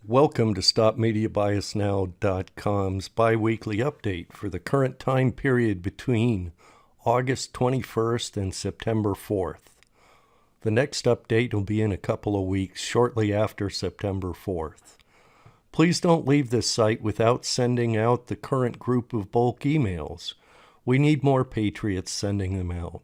Welcome to StopMediaBiasNow.com's bi-weekly update for the current time period between August 21st and September 4th. The next update will be in a couple of weeks, shortly after September 4th. Please don't leave this site without sending out the current group of bulk emails. We need more patriots sending them out.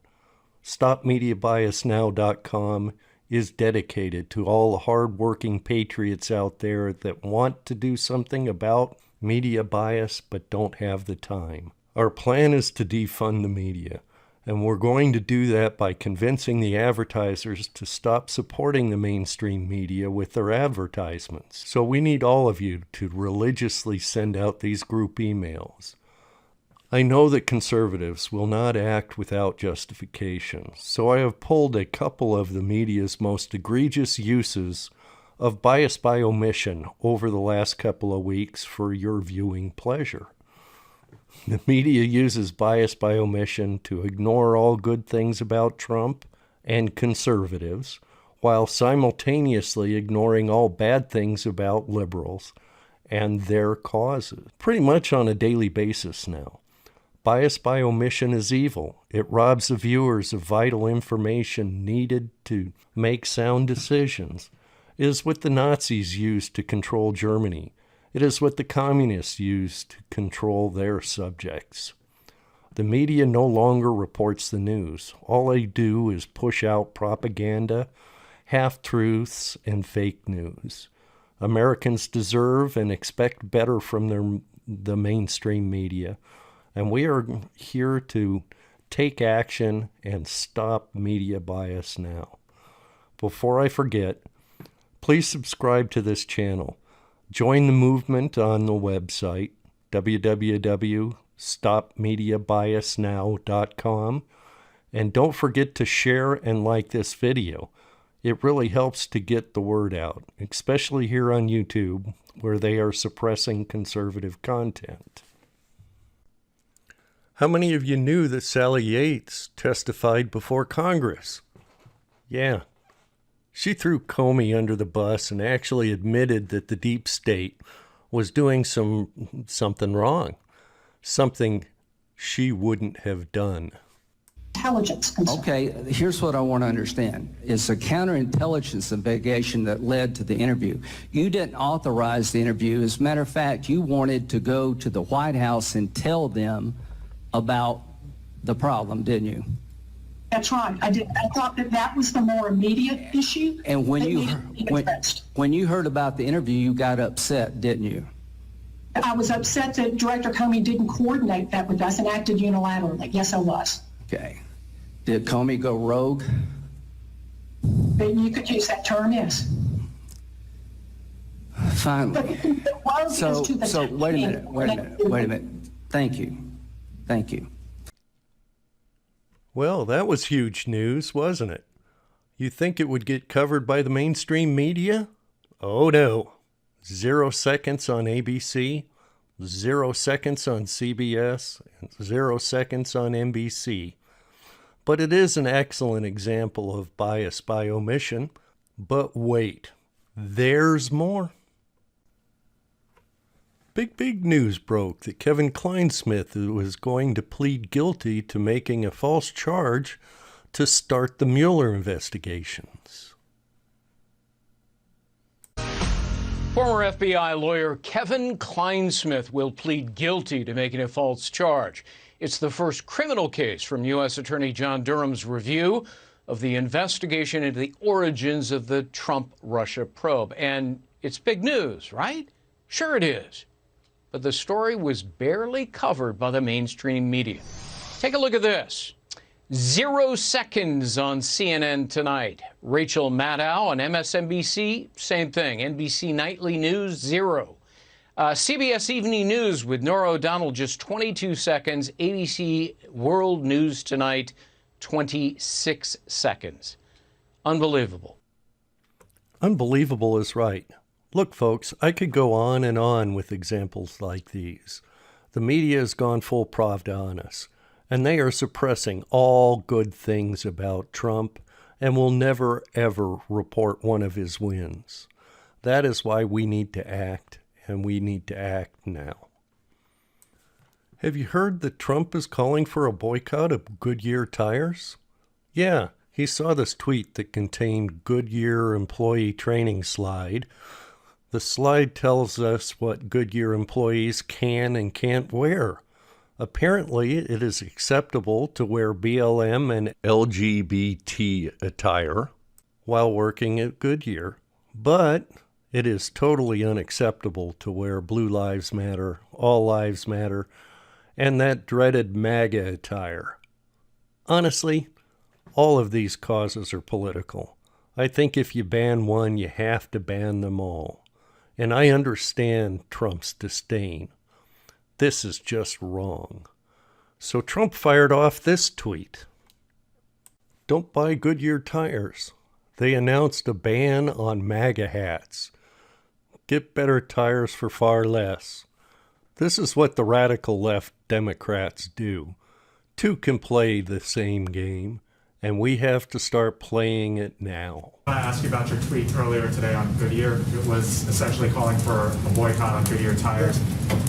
StopMediaBiasNow.com is dedicated to all the hard-working patriots out there that want to do something about media bias but don't have the time. Our plan is to defund the media, and we're going to do that by convincing the advertisers to stop supporting the mainstream media with their advertisements. So we need all of you to religiously send out these group emails. I know that conservatives will not act without justification, so I have pulled a couple of the media's most egregious uses of bias by omission over the last couple of weeks for your viewing pleasure. The media uses bias by omission to ignore all good things about Trump and conservatives, while simultaneously ignoring all bad things about liberals and their causes, pretty much on a daily basis now. Bias by omission is evil. It robs the viewers of vital information needed to make sound decisions. It is what the Nazis used to control Germany. It is what the communists used to control their subjects. The media no longer reports the news. All they do is push out propaganda, half-truths, and fake news. Americans deserve and expect better from the mainstream media. And we are here to take action and stop media bias now. Before I forget, please subscribe to this channel. Join the movement on the website, www.stopmediabiasnow.com. And don't forget to share and like this video. It really helps to get the word out, especially here on YouTube, where they are suppressing conservative content. How many of you knew that Sally Yates testified before Congress? Yeah. She threw Comey under the bus and actually admitted that the deep state was doing something wrong. Something she wouldn't have done. Intelligence concern. Okay, here's what I want to understand. It's a counterintelligence investigation that led to the interview. You didn't authorize the interview. As a matter of fact, you wanted to go to the White House and tell them about the problem, didn't you? That's right. I did. I thought that was the more immediate issue. And when you heard about the interview, you got upset, didn't you? I was upset that Director Comey didn't coordinate that with us and acted unilaterally. Yes, I was. Okay. Did Comey go rogue? But you could use that term, yes. Finally. So wait a minute. Thank you. Well, that was huge news, wasn't it? You think it would get covered by the mainstream media? Oh no. 0 seconds on ABC, 0 seconds on CBS, and 0 seconds on NBC. But it is an excellent example of bias by omission. But wait, there's more. Big news broke that Kris Clinesmith was going to plead guilty to making a false charge to start the Mueller investigations. Former FBI lawyer Kris Clinesmith will plead guilty to making a false charge. It's the first criminal case from U.S. Attorney John Durham's review of the investigation into the origins of the Trump-Russia probe. And it's big news, right? Sure it is. But the story was barely covered by the mainstream media. Take a look at this. 0 seconds on CNN tonight. Rachel Maddow on MSNBC, same thing. NBC Nightly News, 0. CBS Evening News with Norah O'Donnell, just 22 seconds. ABC World News Tonight, 26 seconds. Unbelievable. Unbelievable is right. Look, folks, I could go on and on with examples like these. The media has gone full Pravda on us, and they are suppressing all good things about Trump and will never, ever report one of his wins. That is why we need to act, and we need to act now. Have you heard that Trump is calling for a boycott of Goodyear tires? Yeah, he saw this tweet that contained Goodyear employee training slide. The slide tells us what Goodyear employees can and can't wear. Apparently, it is acceptable to wear BLM and LGBT attire while working at Goodyear, but it is totally unacceptable to wear Blue Lives Matter, All Lives Matter, and that dreaded MAGA attire. Honestly, all of these causes are political. I think if you ban one, you have to ban them all. And I understand Trump's disdain. This is just wrong. So Trump fired off this tweet. Don't buy Goodyear tires. They announced a ban on MAGA hats. Get better tires for far less. This is what the radical left Democrats do. Two can play the same game, and we have to start playing it now. I asked you about your tweet earlier today on Goodyear. It was essentially calling for a boycott on Goodyear tires.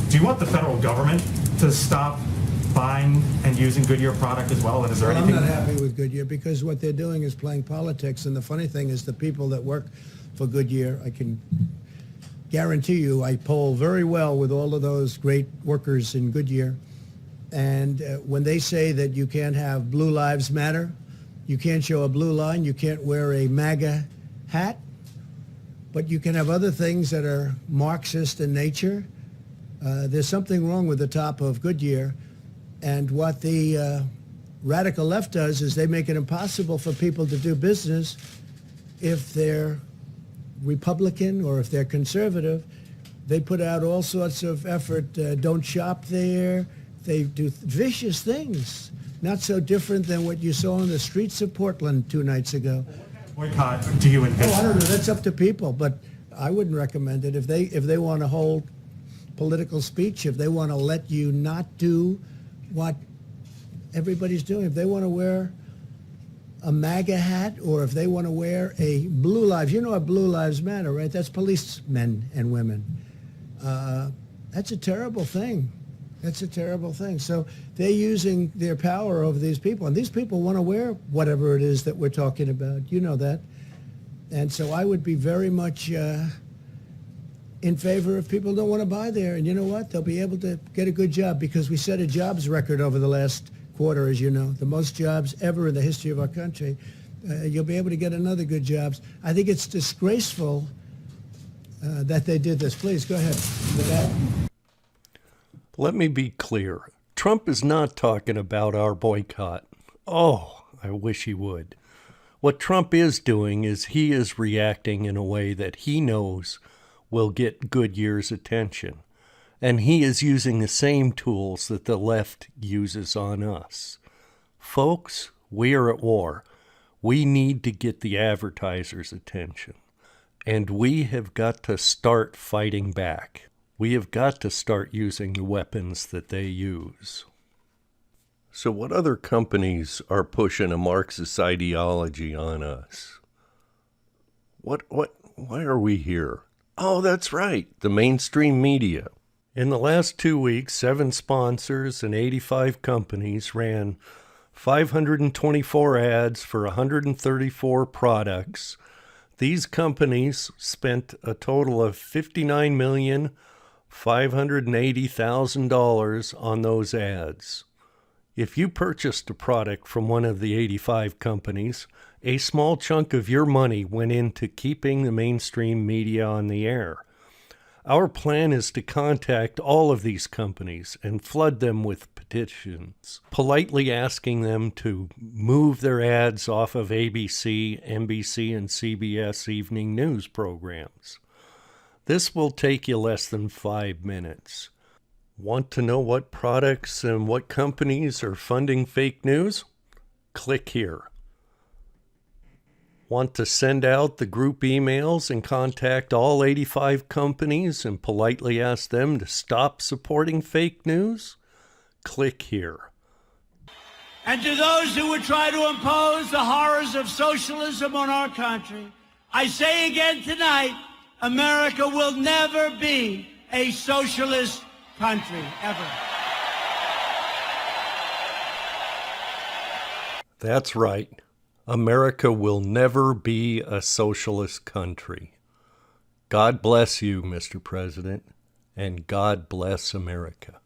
Do you want the federal government to stop buying and using Goodyear product as well? And is there anything? I'm not happy with Goodyear because what they're doing is playing politics. And the funny thing is the people that work for Goodyear, I can guarantee you, I poll very well with all of those great workers in Goodyear. And when they say that you can't have Blue Lives Matter, you can't show a blue line, you can't wear a MAGA hat, but you can have other things that are Marxist in nature. There's something wrong with the top of Goodyear. And what the radical left does is they make it impossible for people to do business if they're Republican or if they're conservative. They put out all sorts of effort, don't shop there. They do vicious things, not so different than what you saw on the streets of Portland 2 nights ago. Boycott, do you envision? Oh, I don't know, that's up to people, but I wouldn't recommend it. If they want to hold political speech, if they want to let you not do what everybody's doing, if they want to wear a MAGA hat, or if they want to wear a Blue Lives, you know what Blue Lives Matter, right? That's policemen and women. That's a terrible thing. That's a terrible thing. So they're using their power over these people, and these people want to wear whatever it is that we're talking about. You know that. And so I would be very much in favor if people don't want to buy there. And you know what? They'll be able to get a good job because we set a jobs record over the last quarter, as you know, the most jobs ever in the history of our country. You'll be able to get another good jobs. I think it's disgraceful that they did this. Please, go ahead with that. Let me be clear. Trump is not talking about our boycott. Oh, I wish he would. What Trump is doing is he is reacting in a way that he knows will get Goodyear's attention. And he is using the same tools that the left uses on us. Folks, we are at war. We need to get the advertisers' attention. And we have got to start fighting back. We have got to start using the weapons that they use. So what other companies are pushing a Marxist ideology on us? Why are we here? Oh, that's right, the mainstream media. In the last 2 weeks, 7 sponsors and 85 companies ran 524 ads for 134 products. These companies spent a total of $59,580,000 on those ads. If you purchased a product from one of the 85 companies, a small chunk of your money went into keeping the mainstream media on the air. Our plan is to contact all of these companies and flood them with petitions, politely asking them to move their ads off of ABC, NBC, and CBS evening news programs. This will take you less than 5 minutes. Want to know what products and what companies are funding fake news? Click here. Want to send out the group emails and contact all 85 companies and politely ask them to stop supporting fake news? Click here. And to those who would try to impose the horrors of socialism on our country, I say again tonight, America will never be a socialist country, ever. That's right. America will never be a socialist country. God bless you, Mr. President, and God bless America.